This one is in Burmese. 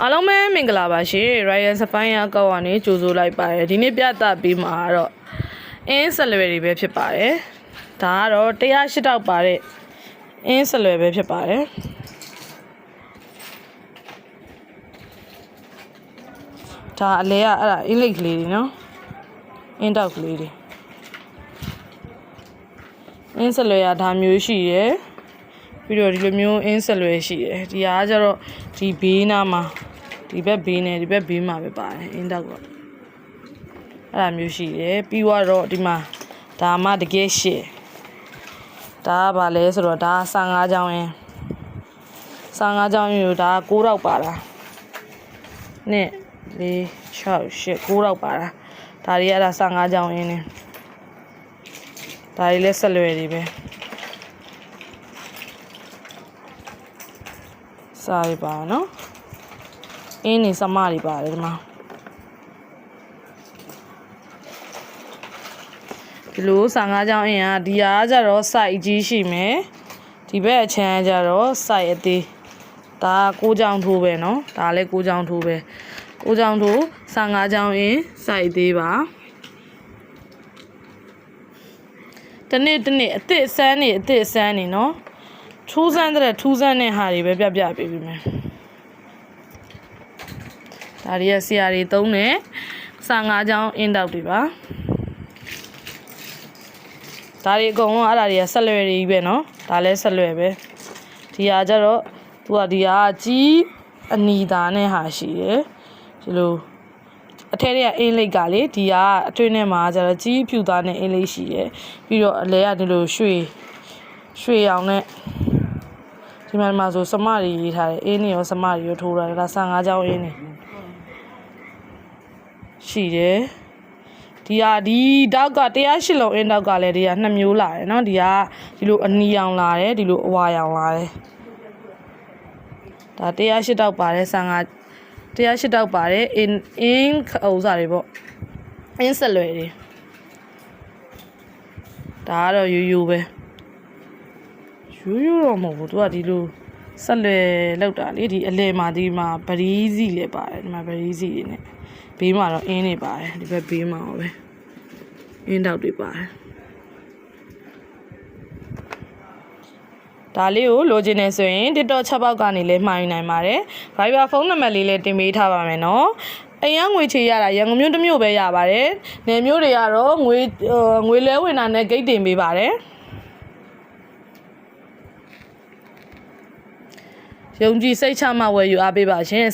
အားလုံးပဲမင်္ဂလာပါရှင် Ryan Sapphire ကောက်ကနေကြိုဆိုလိုက်ပါတယ်ဒီနေ့ပြသပေးမှာတော့အင်းဆက်လွယ်တွေပဲဖြစ်ပါတယ်ဒါကတော့108တောက်ပါတဲ့အင်းဆက်လွယ်ပဲဖြစ်ပါတယ်ဒါအလဲကအဲ့ဒါအင်းလိတ်ကလေးတွေနော်အင်းတောက်ကလေးတွေအင်းဆက်လွယ်ကဒါမျိုးရှိရယ်ပြီးတော့ဒီလိုမျိုးအင်းဆက်လွယ်ရှိတယ်ဒီဟာကျတော့ဒီဘေးနားမှာဒီဘက်ဘေးနဲ့ဒီဘက်ဘေးမှာပဲပါတယ်အင်းတောက်ကအဲ့ဒါမျိုးရှိတယ်ပြီးတော့ဒီမှာဒါမှတကယ်ရှစ်ဒါကဘာလဲဆိုတော့ဒါ15ချောင်းရင်း15ချောင်းရင်းကိုဒါ9တောက်ပါတာနဲ့4 6 8 9တောက်ပါတာဒါတွေအဲ့ဒါ15ချောင်းရင်းနေဒါတွေလည်းဆက်လွယ်တွေပဲစားရပါနော်အင်းနေစမတွေပါတယ်ဒီမှာဒီလို15ချောင်းအင်းကဒီဟာကျတော့ site ကြီးရှိမယ်ဒီဘက်အချမ်းကျတော့ site အသေးဒါ6ချောင်းထိုးပဲနော်ဒါလည်း6ချောင်းထိုးပဲ6ချောင်းထိုး15ချောင်းအင်း site သေးပါတနေ့အစ်စ်ဆန်းနေနော်ထူးဆန်းတဲ့ထူးဆန်းတဲ့ဟာတွေပဲပြပေးပြီမယ်ဒါတွေကဆရာတွေသုံးတယ်15ချောင်းအင်းတောက်တွေပါဒါတွေအကုန်လုံးအဲ့ဒါတွေကဆက်လွယ်တွေကြီးပဲနော်ဒါလည်းဆက်လွယ်ပဲဒီဟာကျတော့သူကဒီဟာကြီးအနီသားနဲ့ဟာရှိတယ်ဒီလိုအထက်ထဲကအင်းလိတ်ကလေဒီဟာအတွင်းထဲမှာကျတော့ကြီးဖြူသားနဲ့အင်းလိတ်ရှိတယ်ပြီးတော့အလဲကဒီလိုရွှေအောင်နဲ့ဒီမှာဆိုစမတွေရေးထားတယ်အင်းနေရောစမတွေရောထိုးတာဒါ15ချောင်းအင်းနေရှိတယ်ဒီဟာဒီတောက်က108လုံးအင်းတောက်ကလည်းဒီဟာ2မျိုးလာတယ်เนาะဒီဟာဒီလိုအနီရောင်လာတယ်ဒီလိုအဝါရောင်လာတယ်ဒါ108တောက်ပါတယ်108တောက်ပါတယ်အင်းဥစားတွေပေါ့အင်းဆက်လွယ်တွေဒါကတော့ရိုးပဲရိုးတော့မဟုတ်ဘူးသူကဒီလိုဆက်လွယ်လောက်တာလေဒီအလဲမှာဒီမှာဗရီးစီလည်းပါတယ်ဒီမှာဗရီးစီတွေနဲ့ဘေးမှာတော့အင်းတွေပါတယ်ဒီဘက်ဘေးမှာပဲအင်းတောက်တွေပါတယ်ဒါလေးကိုလိုချင်နေဆိုရင် TikTok 6ပေါက်ကနေလည်းမှာယူနိုင်ပါတယ် Viber ဖုန်းနံပါတ်လေးလည်းတင်ပေးထားပါမယ်နော်အိမ်ကငွေချေရတာရန်ကုန်မြို့တစ်မြို့ပဲရပါတယ်နယ်မြို့တွေကတော့ငွေလဲဝင်တာနဲ့ဂိတ်တင်ပေးပါတယ်ယုံကြည်စိတ်ချမှဝယ်ယူအားပေးပါရှင်